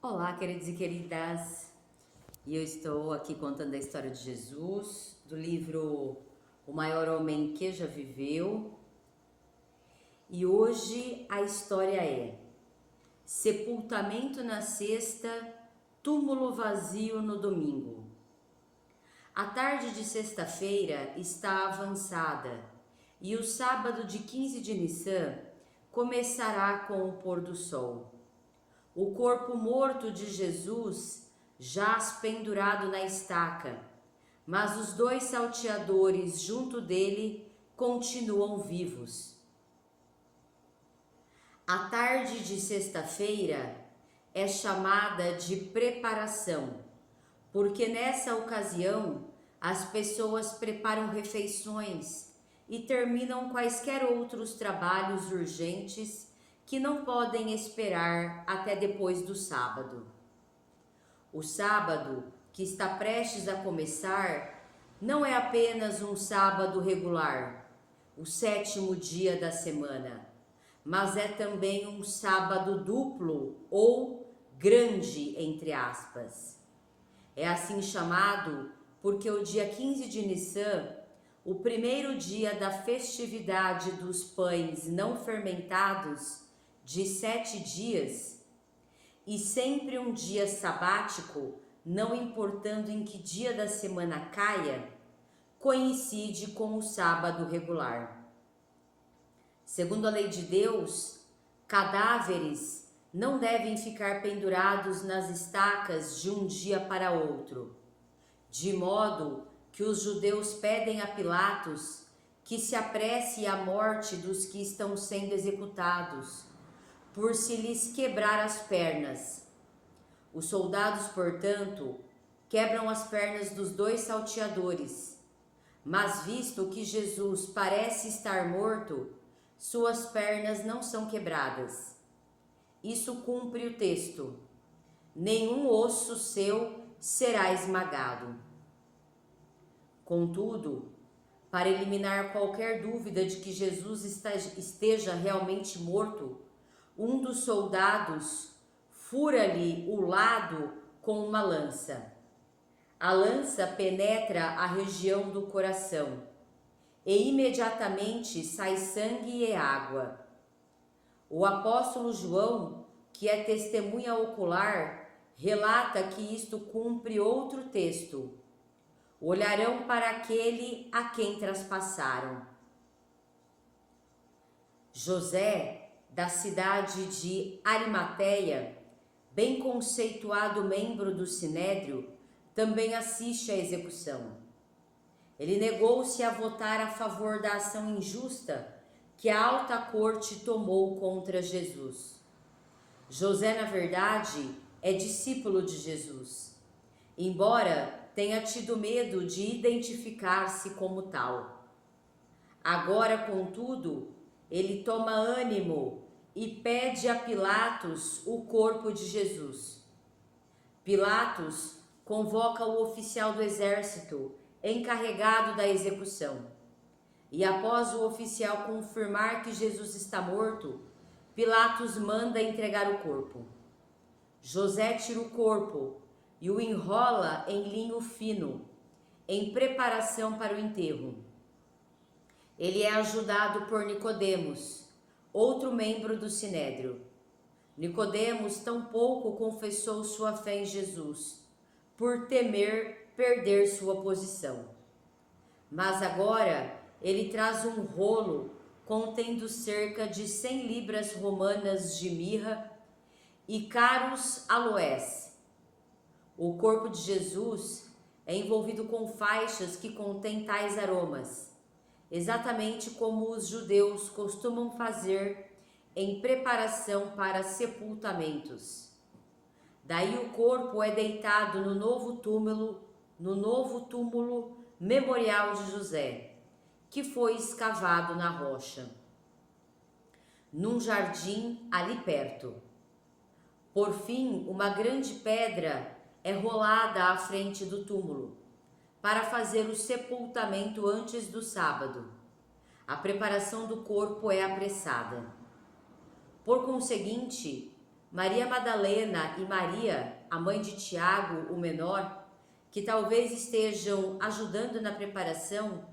Olá, queridos e queridas, e eu estou aqui contando a história de Jesus, do livro O Maior Homem que Já Viveu, e hoje a história é sepultamento na sexta, túmulo vazio no domingo. A tarde de sexta-feira está avançada e o sábado de 15 de Nissan começará com o pôr do sol. O corpo morto de Jesus jaz pendurado na estaca, mas os dois salteadores junto dele continuam vivos. A tarde de sexta-feira é chamada de preparação, porque nessa ocasião as pessoas preparam refeições e terminam quaisquer outros trabalhos urgentes que não podem esperar até depois do sábado. O sábado, que está prestes a começar, não é apenas um sábado regular, o sétimo dia da semana, mas é também um sábado duplo ou grande, entre aspas. É assim chamado porque o dia 15 de Nissan, o primeiro dia da festividade dos pães não fermentados, de 7 dias, e sempre um dia sabático, não importando em que dia da semana caia, coincide com o sábado regular. Segundo a lei de Deus, cadáveres não devem ficar pendurados nas estacas de um dia para outro, de modo que os judeus pedem a Pilatos que se apresse a morte dos que estão sendo executados, por se lhes quebrar as pernas. Os soldados, portanto, quebram as pernas dos dois salteadores, mas visto que Jesus parece estar morto, suas pernas não são quebradas. Isso cumpre o texto: nenhum osso seu será esmagado. Contudo, para eliminar qualquer dúvida de que Jesus esteja realmente morto, um dos soldados fura-lhe o lado com uma lança. A lança penetra a região do coração e imediatamente sai sangue e água. O apóstolo João, que é testemunha ocular, relata que isto cumpre outro texto: olharão para aquele a quem traspassaram. José, da cidade de Arimateia, bem conceituado membro do Sinédrio, também assiste à execução. Ele negou-se a votar a favor da ação injusta que a alta corte tomou contra Jesus. José, na verdade, é discípulo de Jesus, embora tenha tido medo de identificar-se como tal. Agora, contudo, ele toma ânimo e pede a Pilatos o corpo de Jesus. Pilatos convoca o oficial do exército encarregado da execução. E após o oficial confirmar que Jesus está morto, Pilatos manda entregar o corpo. José tira o corpo e o enrola em linho fino, em preparação para o enterro. Ele é ajudado por Nicodemos, outro membro do Sinédrio. Nicodemos tampouco confessou sua fé em Jesus, por temer perder sua posição. Mas agora ele traz um rolo contendo cerca de 100 libras romanas de mirra e caros aloés. O corpo de Jesus é envolvido com faixas que contêm tais aromas, exatamente como os judeus costumam fazer em preparação para sepultamentos. Daí o corpo é deitado no novo túmulo memorial de José, que foi escavado na rocha, num jardim ali perto. Por fim, uma grande pedra é rolada à frente do túmulo, para fazer o sepultamento antes do sábado. A preparação do corpo é apressada. Por conseguinte, Maria Madalena e Maria, a mãe de Tiago, o menor, que talvez estejam ajudando na preparação,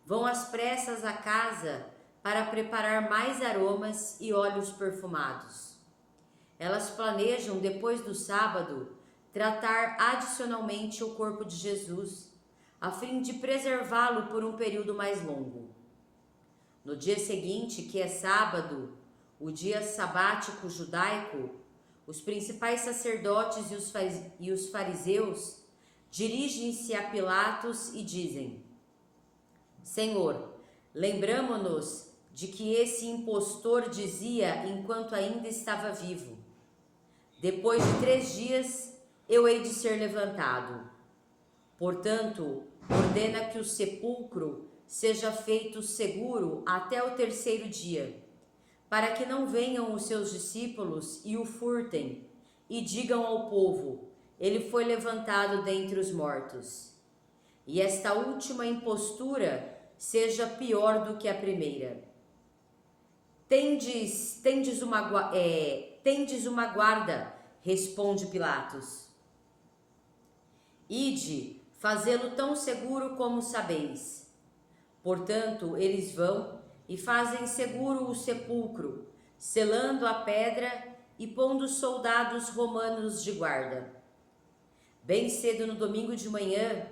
vão às pressas à casa para preparar mais aromas e óleos perfumados. Elas planejam, depois do sábado, tratar adicionalmente o corpo de Jesus, a fim de preservá-lo por um período mais longo. No dia seguinte, que é sábado, o dia sabático judaico, os principais sacerdotes e os fariseus dirigem-se a Pilatos e dizem: Senhor, lembramo-nos de que esse impostor dizia enquanto ainda estava vivo: depois de 3 dias eu hei de ser levantado. Portanto, ordena que o sepulcro seja feito seguro até o 3º dia, para que não venham os seus discípulos e o furtem, e digam ao povo: ele foi levantado dentre os mortos. E esta última impostura seja pior do que a primeira. Tendes uma guarda, responde Pilatos. Ide, fazê-lo tão seguro como sabeis. Portanto, eles vão e fazem seguro o sepulcro, selando a pedra e pondo soldados romanos de guarda. Bem cedo no domingo de manhã,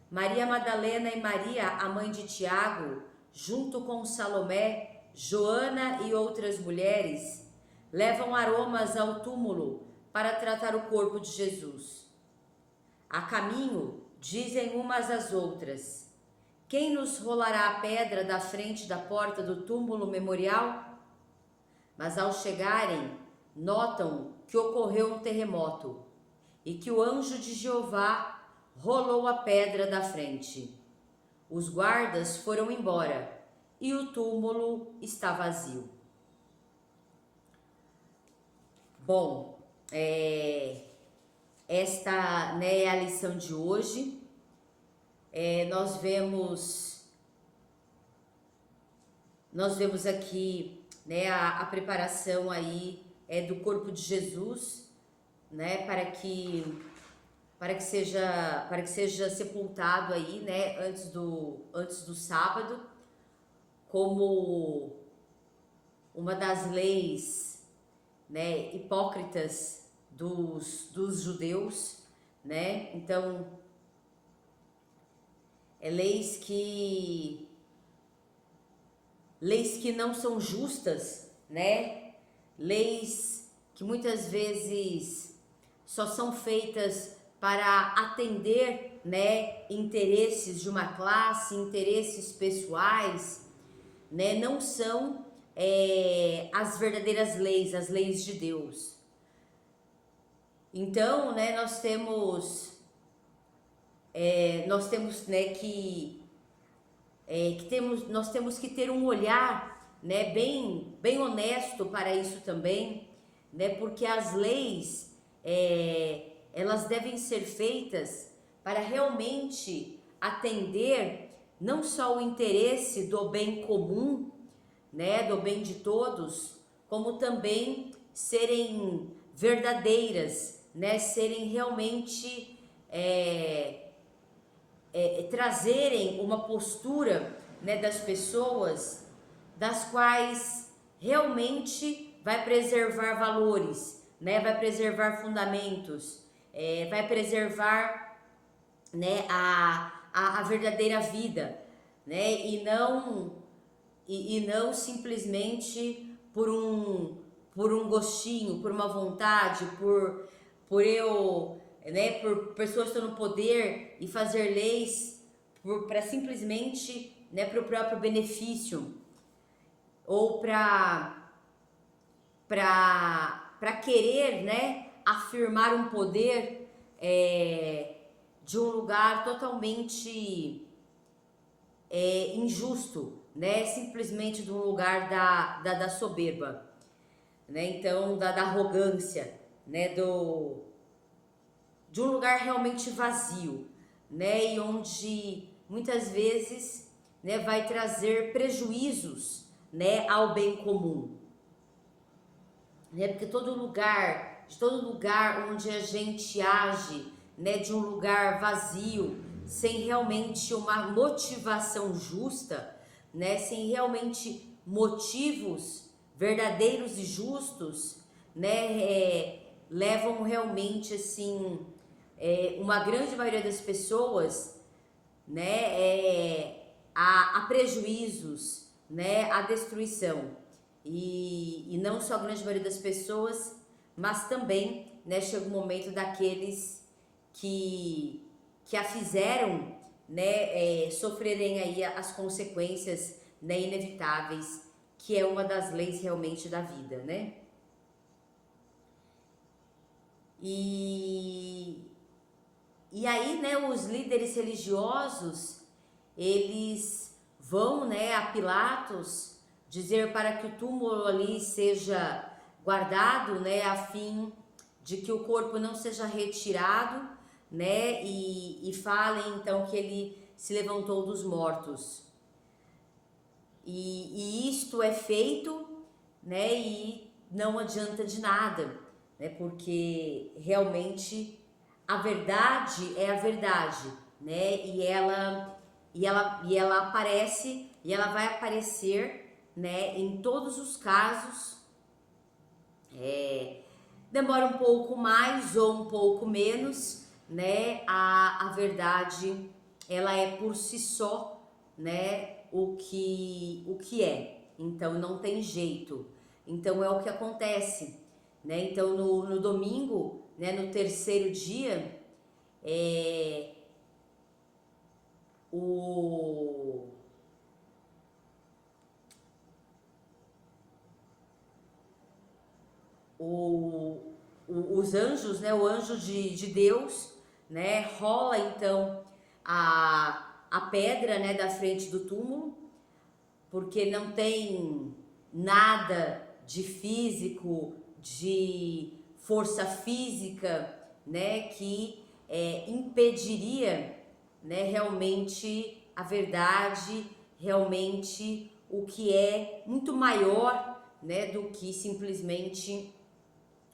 Maria Madalena e Maria, a mãe de Tiago, junto com Salomé, Joana e outras mulheres, levam aromas ao túmulo para tratar o corpo de Jesus. A caminho, dizem umas às outras: quem nos rolará a pedra da frente da porta do túmulo memorial? Mas ao chegarem, notam que ocorreu um terremoto e que o anjo de Jeová rolou a pedra da frente. Os guardas foram embora e o túmulo está vazio. Bom, esta, né, é a lição de hoje. Nós vemos aqui, né, a preparação aí do corpo de Jesus, né, para que seja sepultado aí, né, antes do sábado, como uma das leis, né, hipócritas dos judeus, né? Então, leis que não são justas, né? Leis que muitas vezes só são feitas para atender, né, interesses de uma classe, interesses pessoais, né? Não são as verdadeiras leis, as leis de Deus. Então, né, nós temos né, nós temos que ter um olhar, né, bem honesto para isso também, né, porque as leis elas devem ser feitas para realmente atender não só o interesse do bem comum, né, do bem de todos, como também serem verdadeiras, né, serem realmente trazerem uma postura, né, das pessoas, das quais realmente vai preservar valores, né, vai preservar fundamentos, vai preservar, né, a verdadeira vida, né, e não simplesmente por um gostinho, por uma vontade, por eu, né, por pessoas que estão no poder e fazer leis para simplesmente, né, para o próprio benefício, ou para querer, né, afirmar um poder de um lugar totalmente injusto, né, simplesmente de um lugar da soberba, né, então da arrogância, né, de um lugar realmente vazio, né, e onde muitas vezes, né, vai trazer prejuízos, né, ao bem comum, né, porque todo lugar de todo lugar onde a gente age, né, de um lugar vazio, sem realmente uma motivação justa, né, sem realmente motivos verdadeiros e justos, né, levam realmente assim, uma grande maioria das pessoas, né, a prejuízos, né, a destruição. E não só a grande maioria das pessoas, mas também, né, chega o momento daqueles que a fizeram, né, sofrerem aí as consequências, né, inevitáveis, que é uma das leis realmente da vida, né? E aí, né, os líderes religiosos, eles vão, né, a Pilatos dizer para que o túmulo ali seja guardado, né, a fim de que o corpo não seja retirado, né, e falem então que ele se levantou dos mortos. E isto é feito, né, e não adianta de nada, né, porque realmente a verdade é a verdade, né, e ela aparece, e ela vai aparecer, né, em todos os casos. Demora um pouco mais ou um pouco menos, né, a verdade, ela é por si só, né, o que é, então não tem jeito. Então é o que acontece, né? Então no domingo, né, no terceiro dia, o os anjos, né, o anjo de Deus, né, rola então a pedra, né, da frente do túmulo, porque não tem nada de físico, de força física, né, que impediria, né, realmente a verdade, realmente o que é muito maior, né, do que simplesmente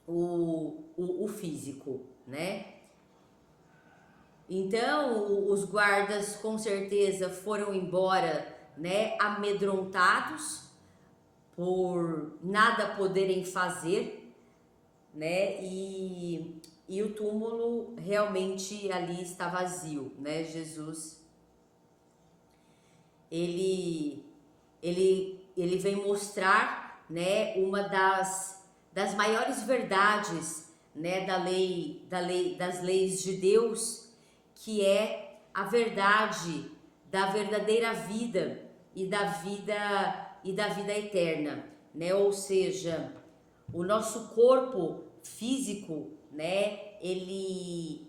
o físico, né? Então, os guardas com certeza foram embora, né, amedrontados por nada poderem fazer, né? E o túmulo realmente ali está vazio, né? Jesus, ele vem mostrar, né, uma das maiores verdades, né, das leis de Deus, que é a verdade da verdadeira vida e da vida eterna, né? Ou seja, o nosso corpo físico, né, ele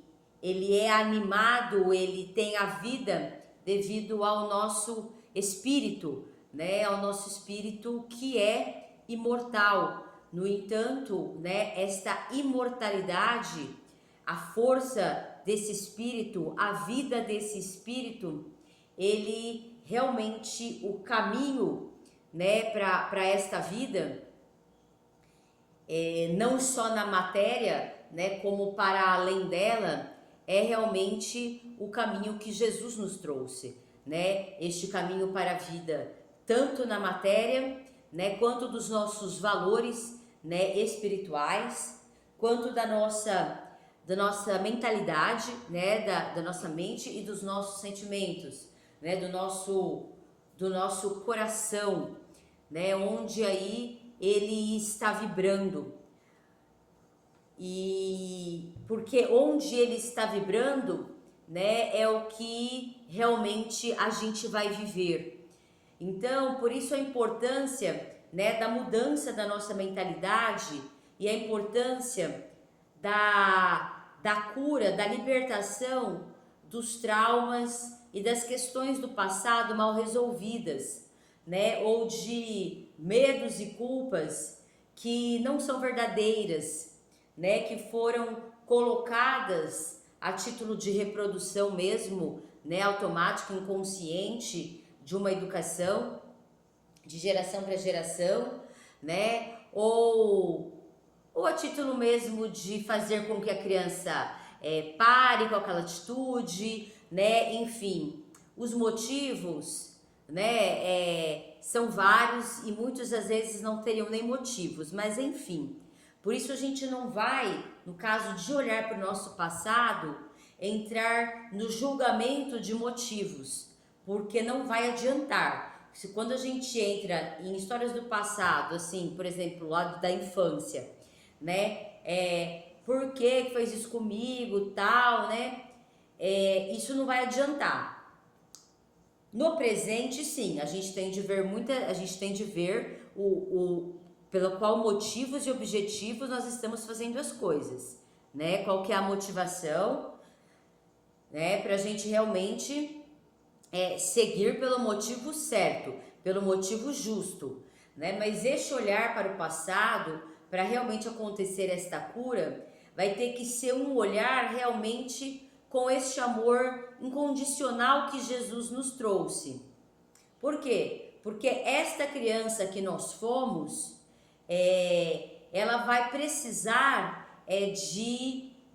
é animado, ele tem a vida devido ao nosso espírito, né, ao nosso espírito que é imortal. No entanto, né, esta imortalidade, a força desse espírito, a vida desse espírito, ele realmente, o caminho, né, para esta vida, não só na matéria, né, como para além dela, é realmente o caminho que Jesus nos trouxe, né? Este caminho para a vida, tanto na matéria, né, quanto dos nossos valores, né, espirituais, quanto da nossa mentalidade, né, da nossa mente e dos nossos sentimentos, né, do nosso coração, né, onde aí ele está vibrando. E porque onde ele está vibrando, né, é o que realmente a gente vai viver. Então, por isso a importância, né, da mudança da nossa mentalidade e a importância da cura, da libertação dos traumas e das questões do passado mal resolvidas, né, ou de medos e culpas que não são verdadeiras, né, que foram colocadas a título de reprodução mesmo, né, automática, inconsciente de uma educação de geração para geração, né, ou ou a título mesmo de fazer com que a criança pare com aquela atitude, né? Enfim, os motivos, né, são vários e muitas das vezes não teriam nem motivos, mas enfim. Por isso a gente não vai, no caso de olhar para o nosso passado, entrar no julgamento de motivos, porque não vai adiantar. Se quando a gente entra em histórias do passado, assim, por exemplo, lá da infância, né, por que fez isso comigo, tal, né, isso não vai adiantar. No presente, sim, a gente tem de ver pelo qual motivos e objetivos nós estamos fazendo as coisas, né? Qual que é a motivação, né? Para a gente realmente seguir pelo motivo certo, pelo motivo justo, né? Mas este olhar para o passado, para realmente acontecer esta cura, vai ter que ser um olhar realmente com este amor incondicional que Jesus nos trouxe. Por quê? Porque esta criança que nós fomos, ela vai precisar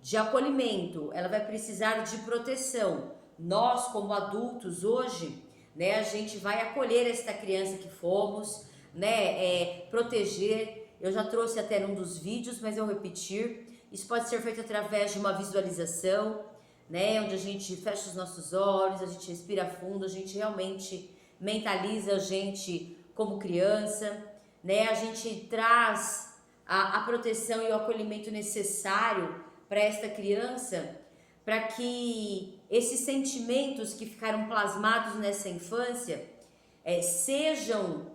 de acolhimento, ela vai precisar de proteção. Nós, como adultos hoje, né, a gente vai acolher esta criança que fomos, né, proteger. Eu já trouxe até num dos vídeos, mas eu vou repetir. Isso pode ser feito através de uma visualização, né, onde a gente fecha os nossos olhos, a gente respira fundo, a gente realmente mentaliza a gente como criança, né, a gente traz a proteção e o acolhimento necessário para esta criança, para que esses sentimentos que ficaram plasmados nessa infância sejam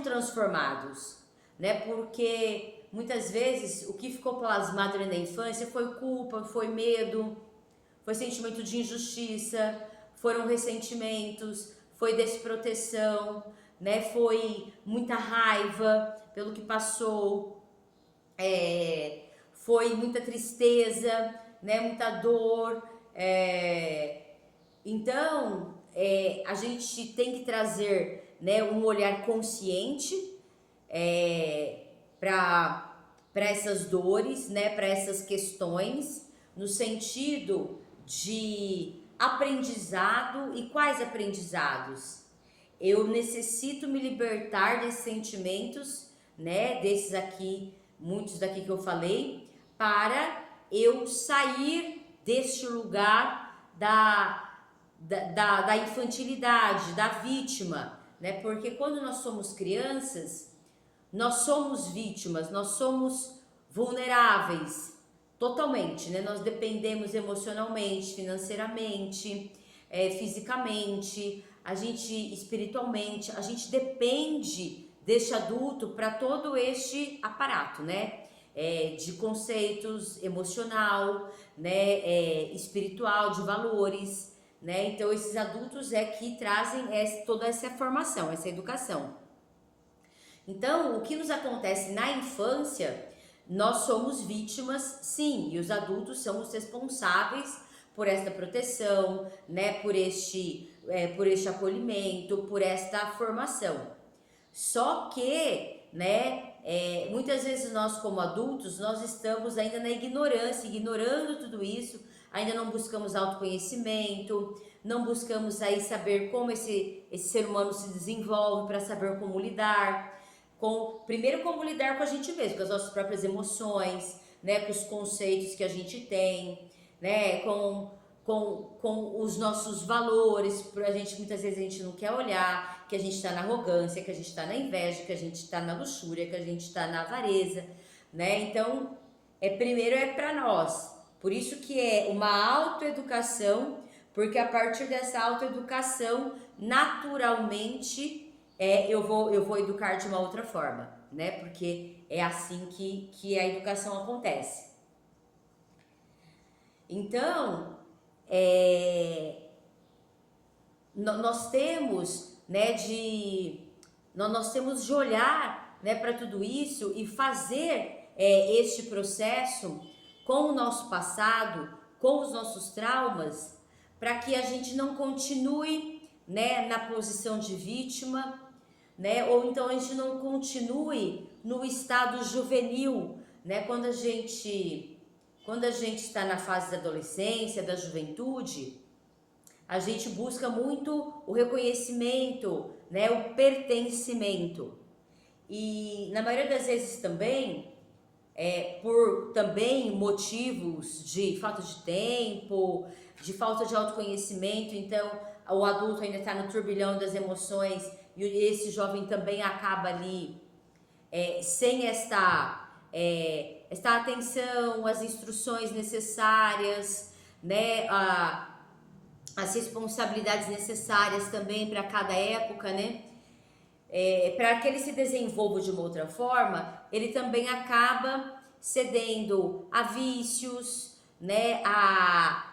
transformados, né? Porque muitas vezes o que ficou plasmado na infância foi culpa, foi medo, foi sentimento de injustiça, foram ressentimentos, foi desproteção, né? Foi muita raiva pelo que passou, foi muita tristeza, né? Muita dor. Então, a gente tem que trazer, né, um olhar consciente para essas dores, né, para essas questões, no sentido de aprendizado. E quais aprendizados? Eu necessito me libertar desses sentimentos, né, desses aqui, muitos daqui que eu falei, para eu sair deste lugar da infantilidade, da vítima, né? Porque quando nós somos crianças, nós somos vítimas, nós somos vulneráveis totalmente, né? Nós dependemos emocionalmente, financeiramente, fisicamente, a gente espiritualmente, a gente depende deste adulto para todo este aparato, né? De conceitos emocional, né? Espiritual, de valores, né? Então esses adultos que trazem toda essa formação, essa educação. Então, o que nos acontece na infância, nós somos vítimas, sim, e os adultos são os responsáveis por esta proteção, né, por este acolhimento, por esta formação. Só que, né, muitas vezes nós como adultos, nós estamos ainda na ignorância, ignorando tudo isso, ainda não buscamos autoconhecimento, não buscamos aí saber como esse ser humano se desenvolve, para saber como lidar. Primeiro como lidar com a gente mesmo, com as nossas próprias emoções, né, com os conceitos que a gente tem, né, com os nossos valores. Muitas vezes a gente não quer olhar, que a gente está na arrogância, que a gente está na inveja, que a gente está na luxúria, que a gente está na avareza, né? Então, primeiro para nós. Por isso que é uma autoeducação, porque a partir dessa autoeducação, naturalmente, eu vou educar de uma outra forma, né? Porque é assim que a educação acontece. Então, nós temos, né, nós temos de olhar, né, para tudo isso e fazer este processo com o nosso passado, com os nossos traumas, para que a gente não continue, né, na posição de vítima, né, ou então a gente não continue no estado juvenil, né? Quando a gente está na fase da adolescência, da juventude, a gente busca muito o reconhecimento, né? O pertencimento. E na maioria das vezes também, por também motivos de falta de tempo, de falta de autoconhecimento, então o adulto ainda está no turbilhão das emoções e esse jovem também acaba ali sem esta atenção, as instruções necessárias, né, as responsabilidades necessárias também para cada época, né? Para que ele se desenvolva de uma outra forma, ele também acaba cedendo a vícios, né, a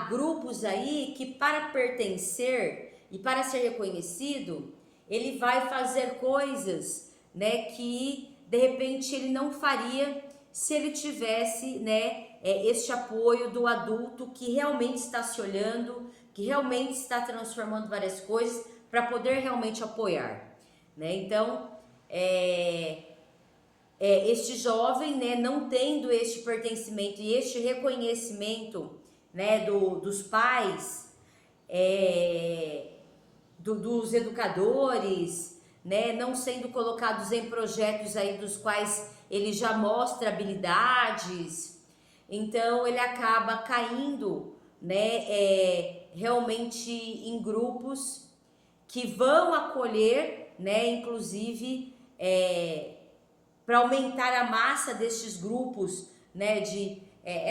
grupos aí que, para pertencer e para ser reconhecido, ele vai fazer coisas, né, que de repente ele não faria se ele tivesse, né, este apoio do adulto que realmente está se olhando, que realmente está transformando várias coisas para poder realmente apoiar, né? Então, este jovem, né, não tendo este pertencimento e este reconhecimento, né, dos pais, dos educadores, né, não sendo colocados em projetos aí dos quais ele já mostra habilidades, então ele acaba caindo, né, realmente em grupos que vão acolher, né, inclusive para aumentar a massa destes grupos, né, de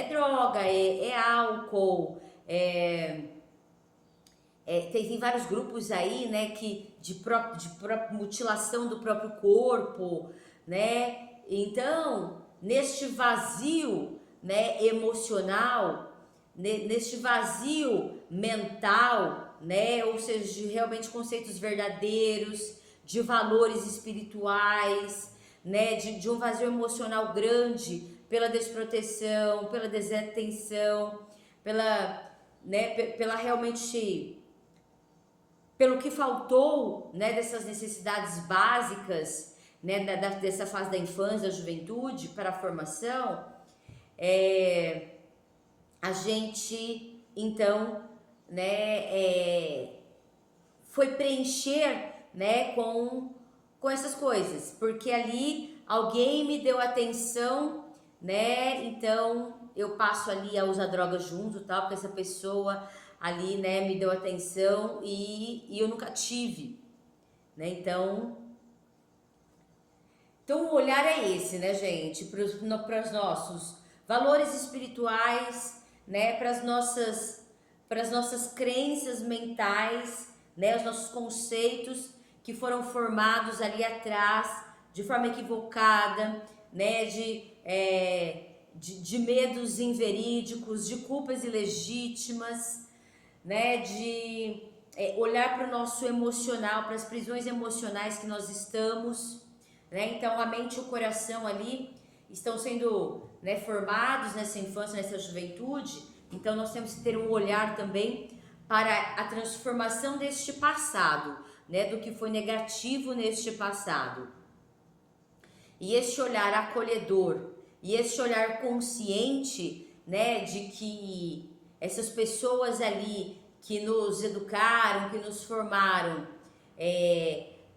droga, álcool, tem vários grupos aí, né, que de mutilação do próprio corpo, né? Então, neste vazio, né, emocional, neste vazio mental, né, ou seja, de realmente conceitos verdadeiros, de valores espirituais, né, de um vazio emocional grande pela desproteção, pela desatenção, pela realmente pelo que faltou, né, dessas necessidades básicas, né, dessa fase da infância, da juventude para a formação, a gente então, né, foi preencher, né, com essas coisas, porque ali alguém me deu atenção, né, então eu passo ali a usar drogas junto, tal, porque essa pessoa ali, né, me deu atenção e eu nunca tive, né? Então o olhar é esse, né, gente, para os nossos valores espirituais, né, para as nossas crenças mentais, né, os nossos conceitos que foram formados ali atrás de forma equivocada, né, de medos inverídicos, de culpas ilegítimas, né, de olhar para o nosso emocional, para as prisões emocionais que nós estamos, né? Então a mente e o coração ali estão sendo, né, formados nessa infância, nessa juventude. Então nós temos que ter um olhar também para a transformação deste passado, né, do que foi negativo neste passado. E este olhar acolhedor e este olhar consciente, né, de que essas pessoas ali que nos educaram, que nos formaram,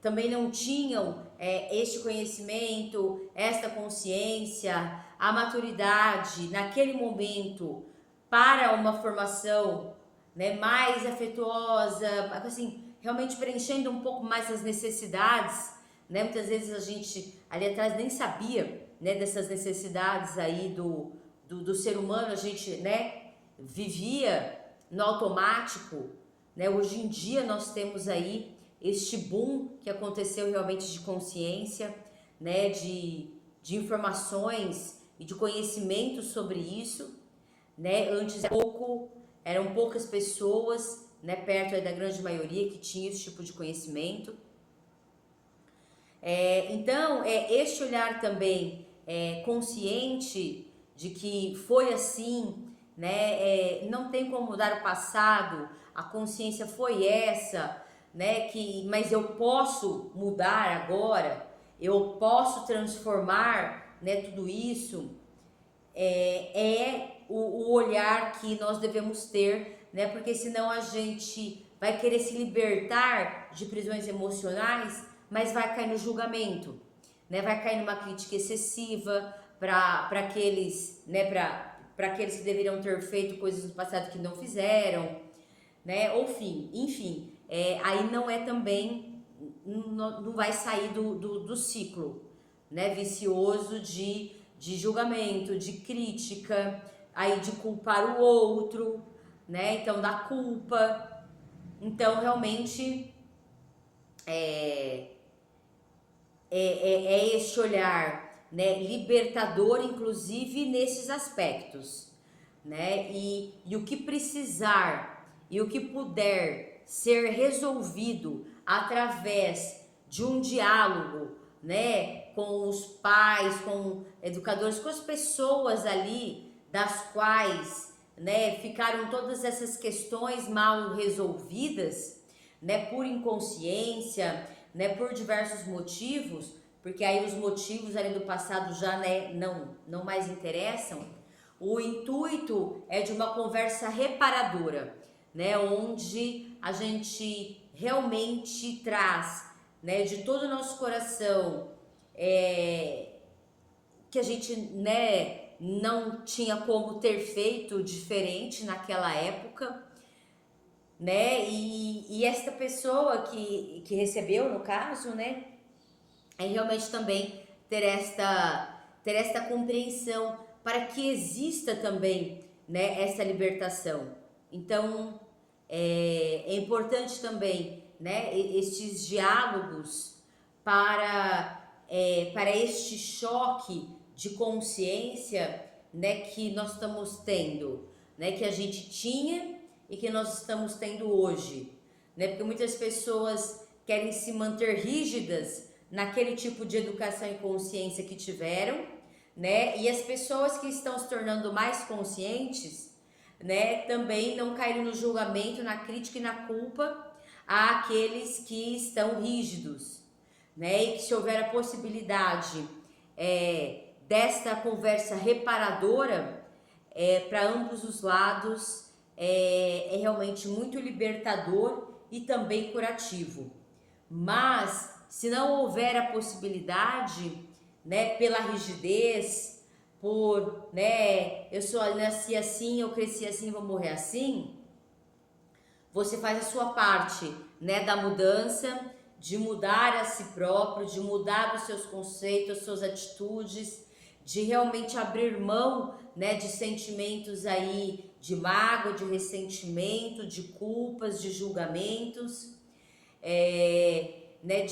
também não tinham este conhecimento, esta consciência, a maturidade naquele momento para uma formação, né, mais afetuosa, assim, realmente preenchendo um pouco mais as necessidades, né? Muitas vezes a gente ali atrás nem sabia, né, dessas necessidades aí do ser humano, a gente, né, vivia no automático, né? Hoje em dia nós temos aí este boom que aconteceu realmente de consciência, né, de informações e de conhecimento sobre isso, né? Antes eram poucas pessoas, né, perto da grande maioria que tinha esse tipo de conhecimento. Então, este olhar também consciente de que foi assim, né, não tem como mudar o passado, a consciência foi essa, né, mas eu posso mudar agora. eu posso transformar, né, tudo isso, o olhar que nós devemos ter, né, porque senão a gente vai querer se libertar de prisões emocionais, mas vai cair no julgamento, né, vai cair numa crítica excessiva para aqueles, né, para aqueles que deveriam ter feito coisas no passado que não fizeram, né, ou enfim, aí não é também, não vai sair do ciclo, né, vicioso de julgamento, de crítica, aí de culpar o outro, né, então da culpa. Então realmente é esse olhar, né, libertador, inclusive nesses aspectos, né, e o que precisar e o que puder ser resolvido através de um diálogo, né, com os pais, com educadores, com as pessoas ali das quais, né, ficaram todas essas questões mal resolvidas, né, por inconsciência, né, por diversos motivos, porque aí os motivos ali do passado já, né, não mais interessam. O intuito é de uma conversa reparadora, né, onde a gente realmente traz, né, de todo o nosso coração, que a gente, né, não tinha como ter feito diferente naquela época, né, e esta pessoa que recebeu, no caso, né, é realmente também ter esta compreensão para que exista também, né, essa libertação. Então, é importante também, né, estes diálogos para este choque de consciência, né, que nós estamos tendo, né, que a gente tinha e que nós estamos tendo hoje, né, porque muitas pessoas querem se manter rígidas naquele tipo de educação e consciência que tiveram, né, e as pessoas que estão se tornando mais conscientes, né, também não caírem no julgamento, na crítica e na culpa àqueles que estão rígidos, né, e que se houver a possibilidade desta conversa reparadora para ambos os lados, é realmente muito libertador e também curativo. Mas se não houver a possibilidade, né, pela rigidez, por, né, eu nasci assim, eu cresci assim, vou morrer assim, você faz a sua parte, né, da mudança, de mudar a si próprio, de mudar os seus conceitos, as suas atitudes, de realmente abrir mão, né, de sentimentos aí de mágoa, de ressentimento, de culpas, de julgamentos, né,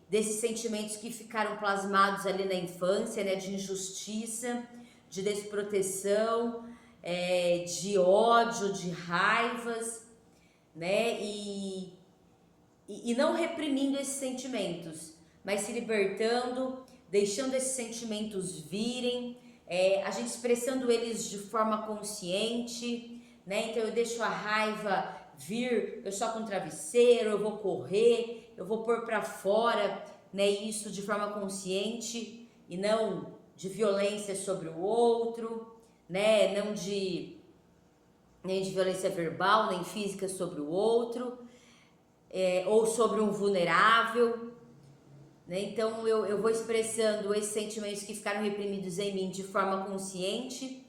desses sentimentos que ficaram plasmados ali na infância, né, de injustiça, de desproteção, de ódio, de raivas, né, e não reprimindo esses sentimentos, mas se libertando, deixando esses sentimentos virem, a gente expressando eles de forma consciente, né? Então eu deixo a raiva vir, eu soco um travesseiro, eu vou correr, eu vou pôr para fora, né? Isso de forma consciente e não de violência sobre o outro, né? Nem de violência verbal, nem física sobre o outro, ou sobre um vulnerável, né? Então eu vou expressando esses sentimentos que ficaram reprimidos em mim de forma consciente,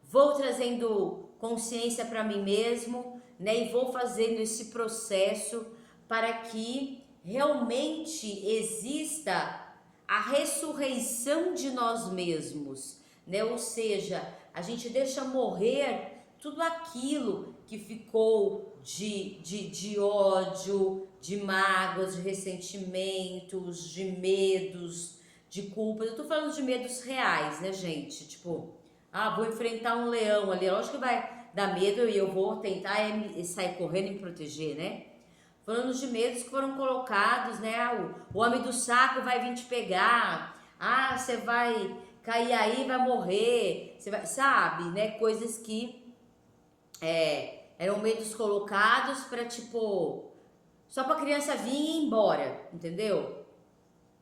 vou trazendo consciência para mim mesmo, né? E vou fazendo esse processo para que realmente exista a ressurreição de nós mesmos, né? Ou seja, a gente deixa morrer tudo aquilo que ficou de ódio, de mágoas, de ressentimentos, de medos, de culpas. Eu tô falando de medos reais, né, gente? Tipo, vou enfrentar um leão ali. Lógico que vai dar medo e eu vou tentar sair correndo e me proteger, né? Falando de medos que foram colocados, né? O homem do saco vai vir te pegar. Você vai cair aí, vai morrer. Você vai, sabe, né? Coisas que eram medos colocados para tipo só para criança vir e ir embora, entendeu?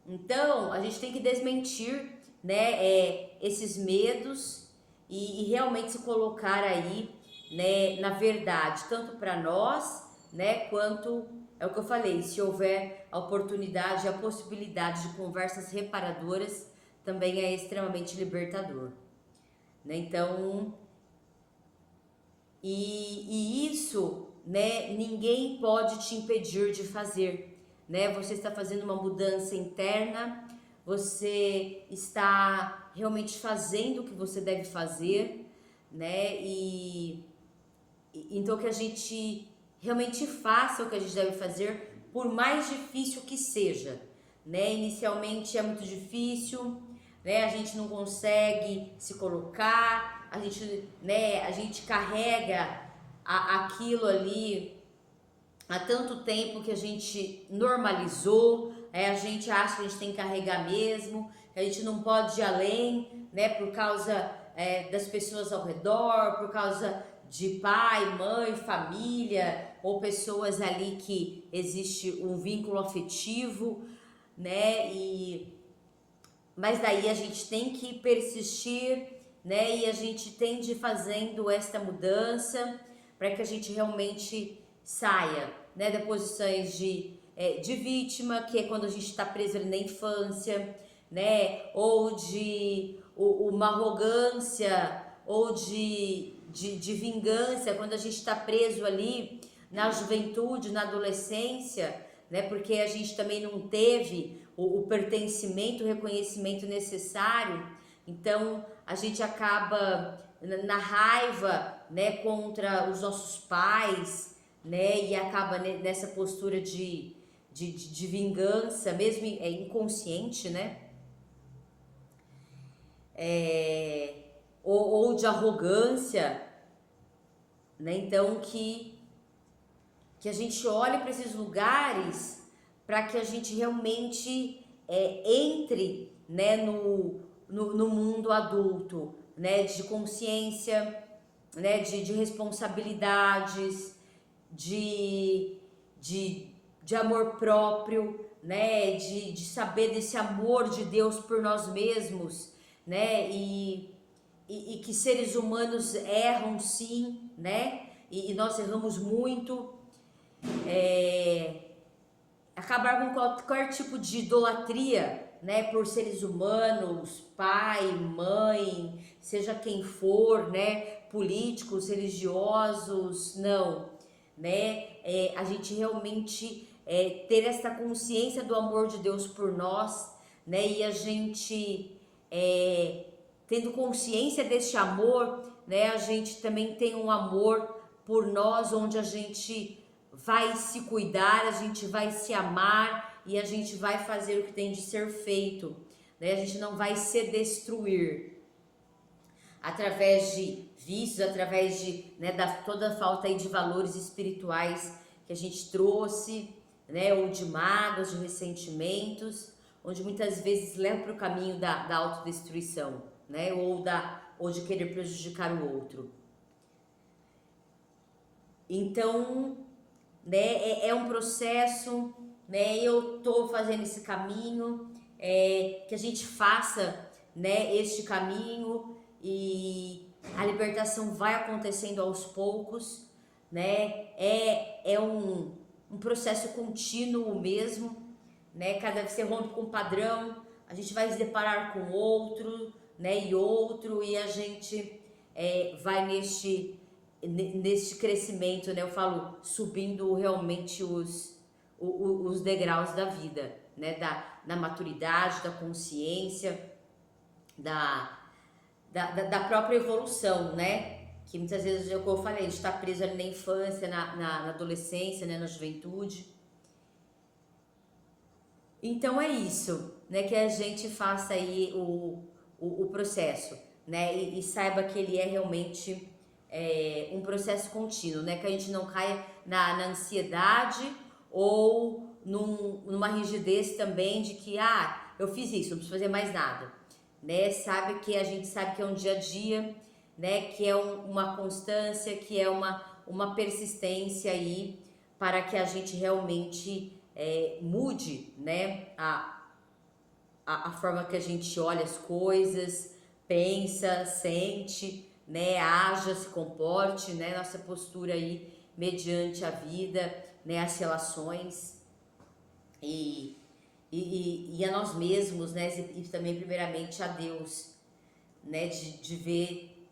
Então, a gente tem que desmentir, né, esses medos e realmente se colocar aí, né, na verdade, tanto para nós, né, quanto é o que eu falei, se houver a oportunidade, a possibilidade de conversas reparadoras, também é extremamente libertador, né? Então, e isso, né, ninguém pode te impedir de fazer, né? Você está fazendo uma mudança interna, você está realmente fazendo o que você deve fazer, né? Então que a gente realmente faça o que a gente deve fazer, por mais difícil que seja, né? Inicialmente é muito difícil, né? A gente não consegue se colocar, a gente, né? A gente carrega aquilo ali há tanto tempo que a gente normalizou, a gente acha que a gente tem que carregar mesmo, que a gente não pode ir além, né? Por causa das pessoas ao redor, por causa de pai, mãe, família, ou pessoas ali que existe um vínculo afetivo, né? Mas daí a gente tem que persistir, né? E a gente tem de ir fazendo esta mudança para que a gente realmente saia, né? Das posições de vítima, que é quando a gente está preso ali na infância, né? Ou de uma arrogância, ou de vingança, quando a gente está preso ali na juventude, na adolescência, né? Porque a gente também não teve o pertencimento, o reconhecimento necessário, então a gente acaba na raiva, né, contra os nossos pais, né, e acaba nessa postura de vingança, mesmo inconsciente, né, ou de arrogância, né, então que a gente olhe para esses lugares para que a gente realmente entre, né, no mundo adulto, né, de consciência, né, de responsabilidades, de, de, de amor próprio, né, de saber desse amor de Deus por nós mesmos, né, e que seres humanos erram sim, né, e nós erramos muito, acabar com qualquer tipo de idolatria, né, por seres humanos, pai, mãe, seja quem for, né, políticos, religiosos, não, né, a gente realmente ter essa consciência do amor de Deus por nós, né, e a gente tendo consciência desse amor, né, a gente também tem um amor por nós, onde a gente vai se cuidar, a gente vai se amar e a gente vai fazer o que tem de ser feito, né? A gente não vai se destruir através de vícios, através de, né, da toda a falta aí de valores espirituais que a gente trouxe, né, ou de mágoas, de ressentimentos, onde muitas vezes leva para o caminho da autodestruição, né, ou de querer prejudicar o outro. Então, né, é um processo, né, eu tô fazendo esse caminho, que a gente faça, né, este caminho e a libertação vai acontecendo aos poucos, né, é um processo contínuo mesmo, né, cada vez que você rompe com um padrão, a gente vai se deparar com outro, né, e outro, e a gente vai neste crescimento, né? Eu falo subindo realmente os degraus da vida, né? Da maturidade, da consciência, da própria evolução, né? Que muitas vezes, como eu falei, a gente está preso ali na infância, na adolescência, né? Na juventude. Então é isso, né? Que a gente faça aí o processo, né? E saiba que ele é realmente um processo contínuo, né? Que a gente não caia na ansiedade ou numa rigidez também de que, eu fiz isso, não preciso fazer mais nada, né? Sabe que a gente sabe que é um dia a dia, né? Que é uma constância, que é uma persistência aí para que a gente realmente mude, né? a forma que a gente olha as coisas, pensa, sente, né, haja, se comporte, né, nossa postura aí mediante a vida, né, as relações e, e a nós mesmos, né, e também primeiramente a Deus, né, de ver,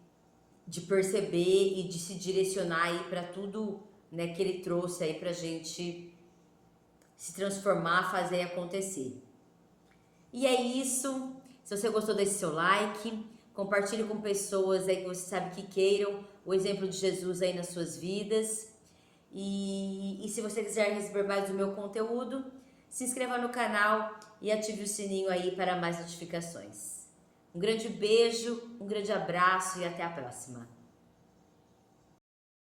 de perceber e de se direcionar aí para tudo, né, que Ele trouxe aí pra gente se transformar, fazer acontecer. E é isso. Se você gostou, deixe seu like, compartilhe com pessoas aí que você sabe que queiram o exemplo de Jesus aí nas suas vidas. E se você quiser receber mais do meu conteúdo, se inscreva no canal e ative o sininho aí para mais notificações. Um grande beijo, um grande abraço e até a próxima.